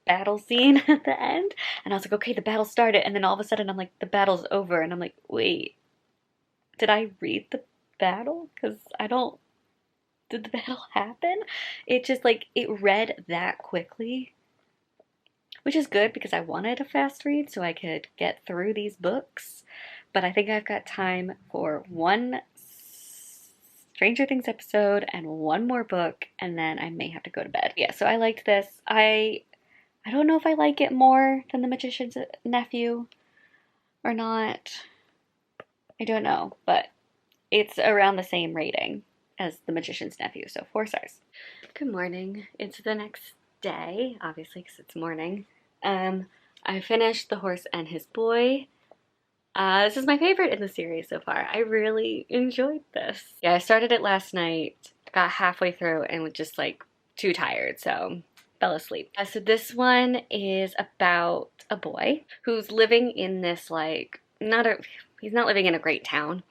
battle scene at the end, and I was like, okay, the battle started, and then all of a sudden I'm like, the battle's over, and I'm like, wait, did I read the battle? Because I don't, did the battle happen? It just like, it read that quickly, which is good because I wanted a fast read so I could get through these books. But I think I've got time for one Stranger Things episode and one more book, and then I may have to go to bed. Yeah, so I liked this. I don't know if I like it more than The Magician's Nephew or not. I don't know, but it's around the same rating as The Magician's Nephew, so 4 stars. Good morning. It's the next day, obviously, because it's morning. I finished The Horse and His Boy. This is my favorite in the series so far. I really enjoyed this. Yeah, I started it last night, got halfway through, and was just like too tired, so fell asleep. So this one is about a boy who's living in this like, he's not living in a great town.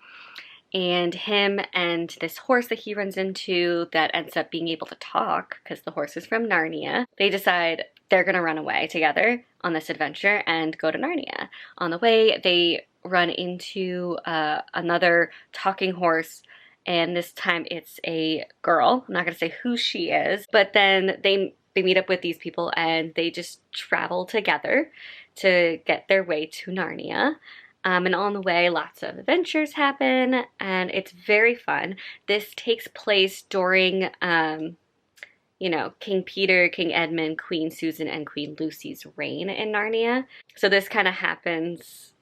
And him and this horse that he runs into that ends up being able to talk, because the horse is from Narnia, they decide they're gonna run away together on this adventure and go to Narnia. On the way, they run into another talking horse, and this time it's a girl. I'm not gonna say who she is, but then they meet up with these people and they just travel together to get their way to Narnia. And on the way, lots of adventures happen, and it's very fun. This takes place during, you know, King Peter, King Edmund, Queen Susan, and Queen Lucy's reign in Narnia. So this kind of happens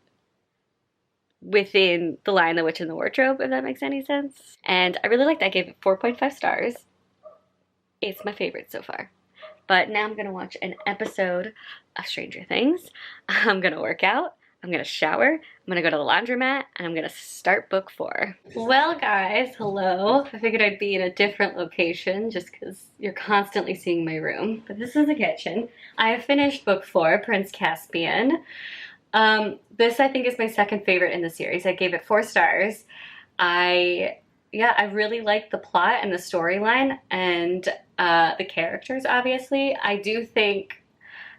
within The Lion, the Witch, and the Wardrobe, if that makes any sense. And I really liked it. I gave it 4.5 stars. It's my favorite so far. But now I'm going to watch an episode of Stranger Things. I'm going to work out. I'm gonna shower, I'm gonna go to the laundromat, and I'm gonna start book 4. Well guys, hello. I figured I'd be in a different location just because you're constantly seeing my room. But this is the kitchen. I have finished book 4, Prince Caspian. This I think is my second favorite in the series. I gave it 4 stars. I really like the plot and the storyline and the characters, obviously. I do think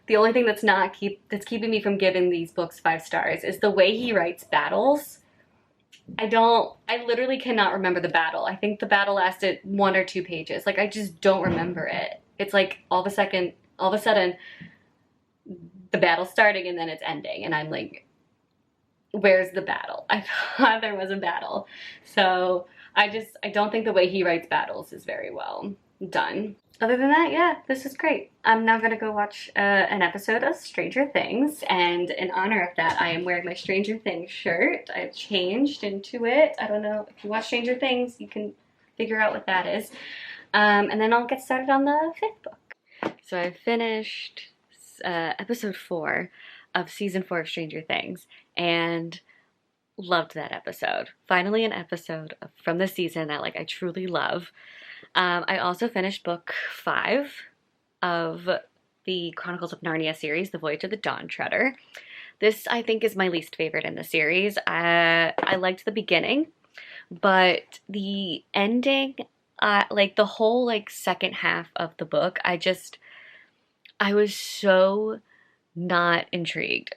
the only thing that's keeping me from giving these books 5 stars is the way he writes battles. I literally cannot remember the battle. I think the battle lasted 1 or 2 pages. Like, I just don't remember it. It's like all of a sudden the battle's starting and then it's ending, and I'm like, where's the battle? I thought there was a battle. So I don't think the way he writes battles is very well done. Other than that, yeah, this is great. I'm now gonna go watch an episode of Stranger Things, and in honor of that, I am wearing my Stranger Things shirt. I've changed into it. I don't know, if you watch Stranger Things, you can figure out what that is. And then I'll get started on the 5th book. So I finished episode 4 of season 4 of Stranger Things, and loved that episode. Finally an episode from the season that like I truly love. I also finished book 5 of the Chronicles of Narnia series, The Voyage of the Dawn Treader. This, I think, is my least favorite in the series. I liked the beginning, but the ending, like the whole like second half of the book, I was so not intrigued.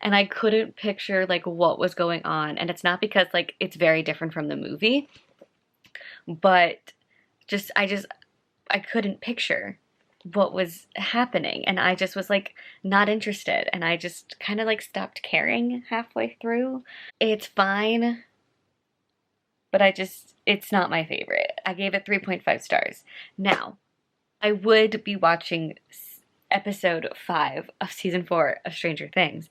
And I couldn't picture like what was going on. And it's not because like it's very different from the movie, but I couldn't picture what was happening, and I just was like not interested, and I just kind of like stopped caring halfway through. It's fine, but it's not my favorite. I gave it 3.5 stars. Now, I would be watching episode 5 of season 4 of Stranger Things,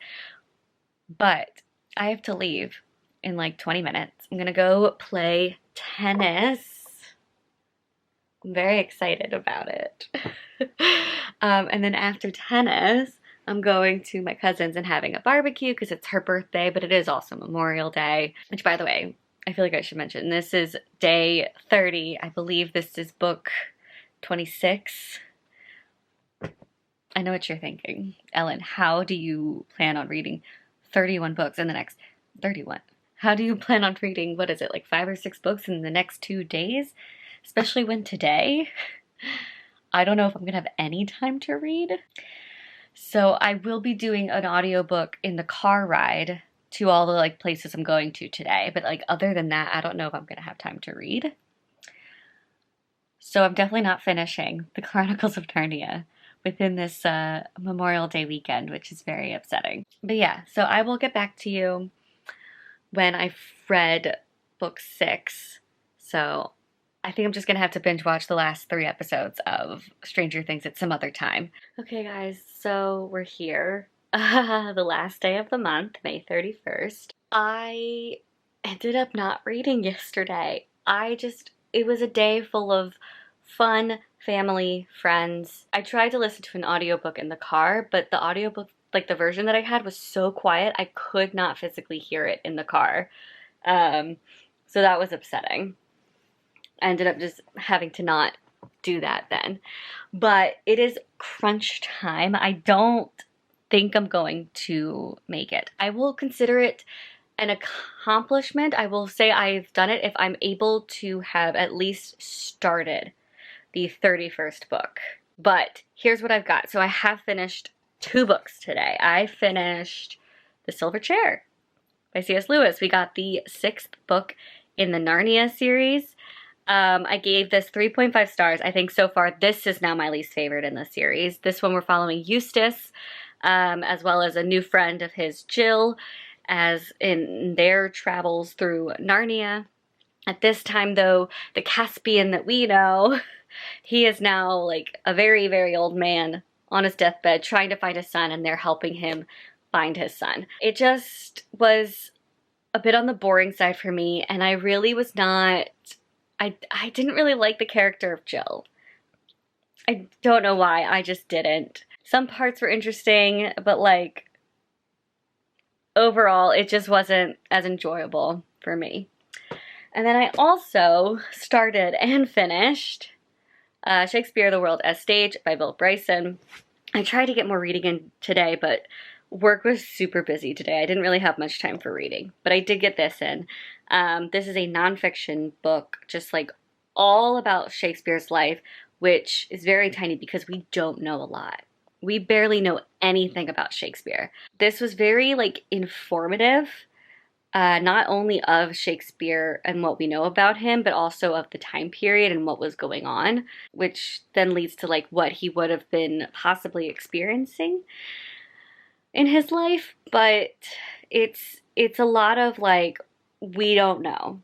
but I have to leave in like 20 minutes. I'm gonna go play tennis. I'm very excited about it. And then after tennis, I'm going to my cousin's and having a barbecue because it's her birthday, but it is also Memorial Day, which, by the way, I feel like I should mention, this is day 30. I believe this is book 26. I know what you're thinking. Ellen, how do you plan on reading 31 books in the next 31? How do you plan on reading, what is it, like 5 or 6 books in the next 2 days? Especially when today, I don't know if I'm gonna have any time to read. So I will be doing an audiobook in the car ride to all the like places I'm going to today. But like other than that, I don't know if I'm gonna have time to read. So I'm definitely not finishing the Chronicles of Narnia within this Memorial Day weekend, which is very upsetting. But yeah, so I will get back to you when I've read book 6. So I think I'm just gonna have to binge watch the last 3 episodes of Stranger Things at some other time. Okay, guys, so we're here. The last day of the month, May 31st. I ended up not reading yesterday. It was a day full of fun, family, friends. I tried to listen to an audiobook in the car, but the audiobook, like the version that I had, was so quiet I could not physically hear it in the car. So that was upsetting. I ended up just having to not do that then. But it is crunch time. I don't think I'm going to make it. I will consider it an accomplishment. I will say I've done it if I'm able to have at least started the 31st book. But here's what I've got. So I have finished 2 books today. I finished The Silver Chair by C.S. Lewis. We got the 6th book in the Narnia series. I gave this 3.5 stars. I think so far this is now my least favorite in the series. This one we're following Eustace, as well as a new friend of his, Jill, as in their travels through Narnia. At this time, though, the Caspian that we know, he is now like a very, very old man on his deathbed trying to find his son, and they're helping him find his son. It just was a bit on the boring side for me, and I really was not... I didn't really like the character of Jill. I don't know why, I just didn't. Some parts were interesting, but like, overall, it just wasn't as enjoyable for me. And then I also started and finished Shakespeare, The World as Stage by Bill Bryson. I tried to get more reading in today, but work was super busy today. I didn't really have much time for reading, but I did get this in. This is a nonfiction book, just like all about Shakespeare's life, which is very tiny because we don't know a lot. We barely know anything about Shakespeare. This was very like informative, not only of Shakespeare and what we know about him, but also of the time period and what was going on, which then leads to like what he would have been possibly experiencing in his life. But it's a lot of like, we don't know.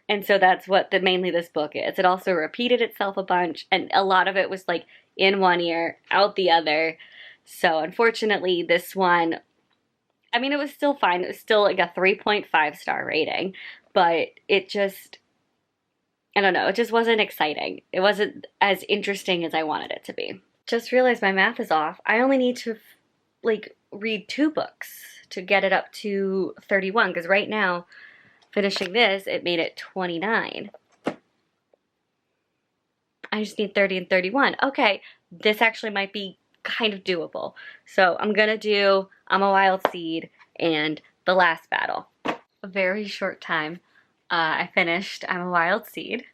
And so that's what mainly this book is. It also repeated itself a bunch, and a lot of it was like in one ear, out the other. So unfortunately, this one, I mean, it was still fine. It was still like a 3.5 star rating, but it just, I don't know, it just wasn't exciting. It wasn't as interesting as I wanted it to be. Just realized my math is off. I only need to like read 2 books to get it up to 31, because right now, finishing this, it made it 29. I just need 30 and 31. Okay, this actually might be kind of doable. So I'm gonna do I'm a Wild Seed and The Last Battle. A very short time, I finished I'm a Wild Seed.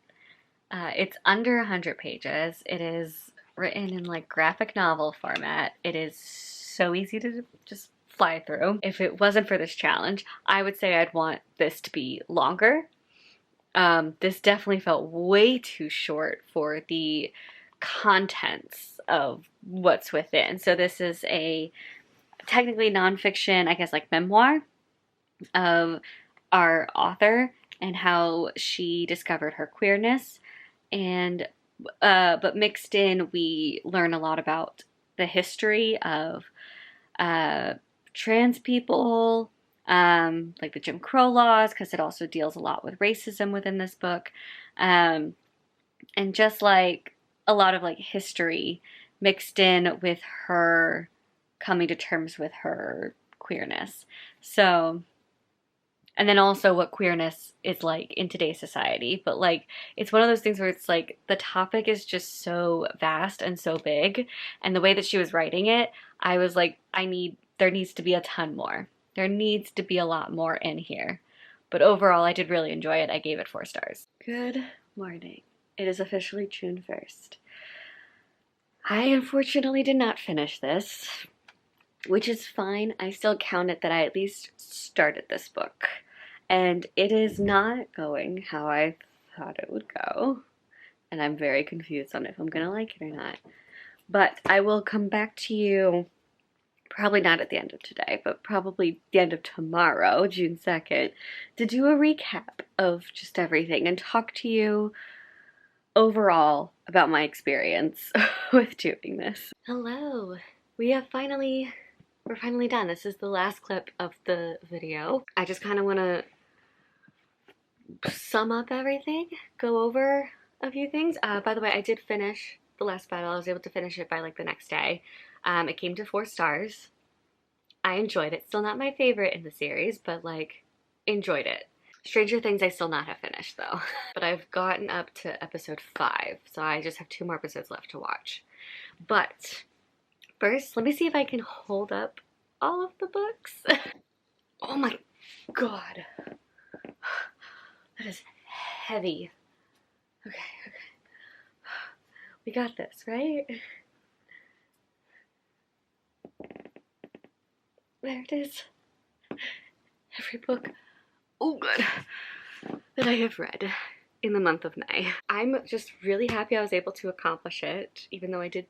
It's under 100 pages. It is written in like graphic novel format. It is so easy to just fly through. If it wasn't for this challenge, I would say I'd want this to be longer. This definitely felt way too short for the contents of what's within. So this is a technically nonfiction, I guess like memoir of our author and how she discovered her queerness. And but mixed in, we learn a lot about the history of trans people, like the Jim Crow laws, because it also deals a lot with racism within this book. and just like a lot of like history mixed in with her coming to terms with her queerness. So, and then also what queerness is like in today's society. But like, it's one of those things where it's like the topic is just so vast and so big. And the way that she was writing it, I was like, there needs to be a ton more. There needs to be a lot more in here. But overall, I did really enjoy it. I gave it 4 stars. Good morning. It is officially June 1st. I unfortunately did not finish this, which is fine. I still count it that I at least started this book. And it is not going how I thought it would go. And I'm very confused on if I'm gonna like it or not. But I will come back to you, probably not at the end of today, but probably the end of tomorrow, June 2nd, to do a recap of just everything and talk to you overall about my experience with doing this. Hello. We're finally done. This is the last clip of the video. I just kind of want to sum up everything, go over a few things. By the way, I did finish the last battle. I was able to finish it by like the next day. It came to 4 stars. I enjoyed it. Still not my favorite in the series, but like enjoyed it. Stranger Things I still not have finished though. But I've gotten up to episode 5, so I just have 2 more episodes left to watch. But first, let me see if I can hold up all of the books. Oh my god. That is heavy. Okay. We got this, right? There it is. Every book, oh good, that I have read in the month of May. I'm just really happy I was able to accomplish it, even though I did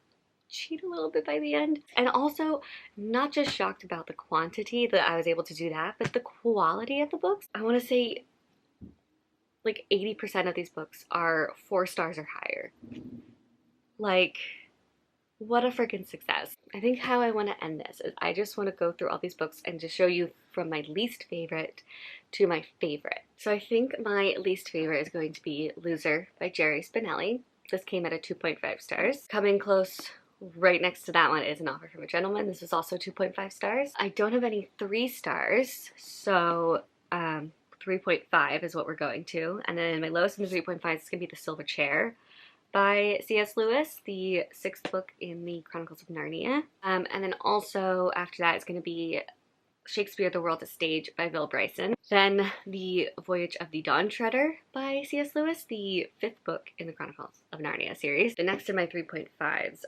cheat a little bit by the end. And also, not just shocked about the quantity that I was able to do that, but the quality of the books. I want to say like 80% of these books are 4 stars or higher. Like, what a freaking success. I think how I want to end this is I just want to go through all these books and just show you from my least favorite to my favorite. So I think my least favorite is going to be Loser by Jerry Spinelli. This came at a 2.5 stars. Coming close right next to that one is An Offer from a Gentleman. This is also 2.5 stars. I don't have any 3 stars, so 3.5 is what we're going to. And then my lowest in the 3.5 is going to be The Silver Chair by C.S. Lewis, the 6th book in the Chronicles of Narnia. And then also after that is going to be Shakespeare, The World, a Stage by Bill Bryson. Then The Voyage of the Dawn Treader by C.S. Lewis, the 5th book in the Chronicles of Narnia series. The next of my 3.5s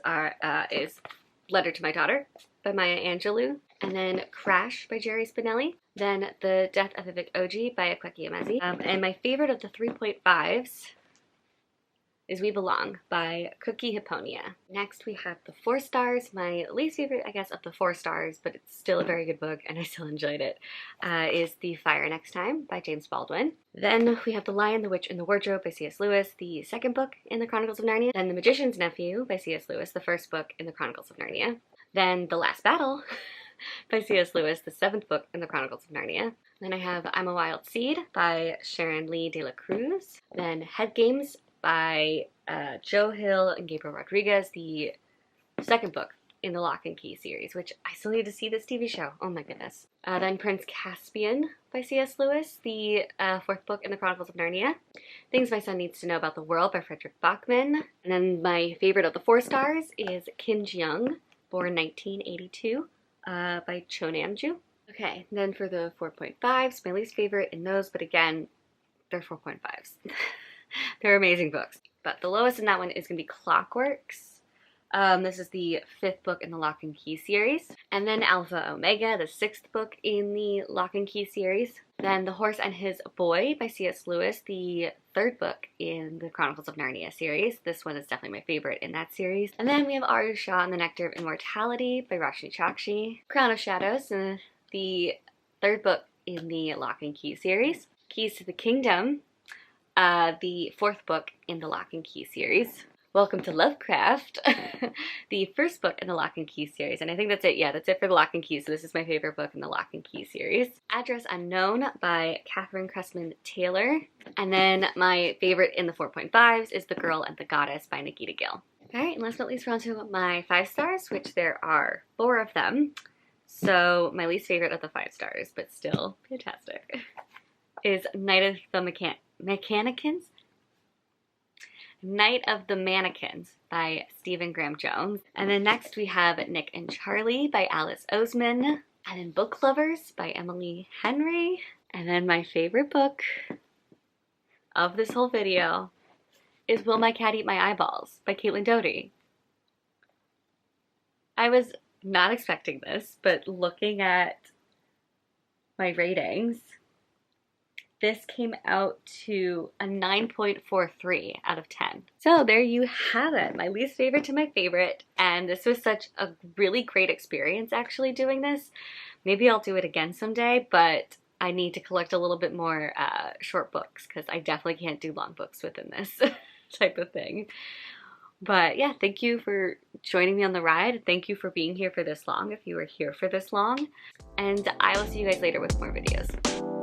is Letter to My Daughter by Maya Angelou. And then Crash by Jerry Spinelli. Then The Death of Vivek Oji by Akwaeke Emezi. And my favorite of the 3.5s is We Belong by Cookie Hipponia. Next we have the 4 stars. My least favorite, I guess, of the 4 stars, but it's still a very good book and I still enjoyed it, is The Fire Next Time by James Baldwin. Then we have The Lion, the Witch, and the Wardrobe by C.S. Lewis, the 2nd book in the Chronicles of Narnia. Then The Magician's Nephew by C.S. Lewis, the 1st book in the Chronicles of Narnia. Then The Last Battle by C.S. Lewis, the 7th book in the Chronicles of Narnia. Then I have I'm a Wild Seed by Sharon Lee de la Cruz. Then Head Games by Joe Hill and Gabriel Rodriguez, the 2nd book in the Lock and Key series, which I still need to see this TV show. Oh my goodness. Then Prince Caspian by C.S. Lewis, the 4th book in the Chronicles of Narnia. Things My Son Needs to Know About the World by Frederick Bachman. And then my favorite of the 4 stars is Kim Ji-young, born 1982, by Cho Nam-ju. Okay, then for the 4.5s, my least favorite in those, but again, they're 4.5s. They're amazing books. But the lowest in that one is going to be Clockworks. This is the 5th book in the Lock and Key series. And then Alpha Omega, the 6th book in the Lock and Key series. Then The Horse and His Boy by C.S. Lewis, the 3rd book in the Chronicles of Narnia series. This one is definitely my favorite in that series. And then we have Arya Shah and the Nectar of Immortality by Roshni Chokshi. Crown of Shadows, the 3rd book in the Lock and Key series. Keys to the Kingdom, the 4th book in the Lock and Key series. Welcome to Lovecraft, the first book in the Lock and Key series. And I think that's it. Yeah, that's it for the Lock and Key. So this is my favorite book in the Lock and Key series. Address Unknown by Catherine Cressman Taylor. And then my favorite in the 4.5s is The Girl and the Goddess by Nikita Gill. All right, and last but not least, we're on to my 5 stars, which there are 4 of them. So my least favorite of the 5 stars, but still fantastic, is Night of the Mannequins? Night of the Mannequins by Stephen Graham Jones. And then next we have Nick and Charlie by Alice Oseman. And then Book Lovers by Emily Henry. And then my favorite book of this whole video is Will My Cat Eat My Eyeballs by Caitlin Doughty. I was not expecting this, but looking at my ratings, this came out to a 9.43 out of 10. So there you have it, my least favorite to my favorite. And this was such a really great experience actually doing this. Maybe I'll do it again someday, but I need to collect a little bit more short books because I definitely can't do long books within this type of thing. But yeah, thank you for joining me on the ride. Thank you for being here for this long if you were here for this long. And I will see you guys later with more videos.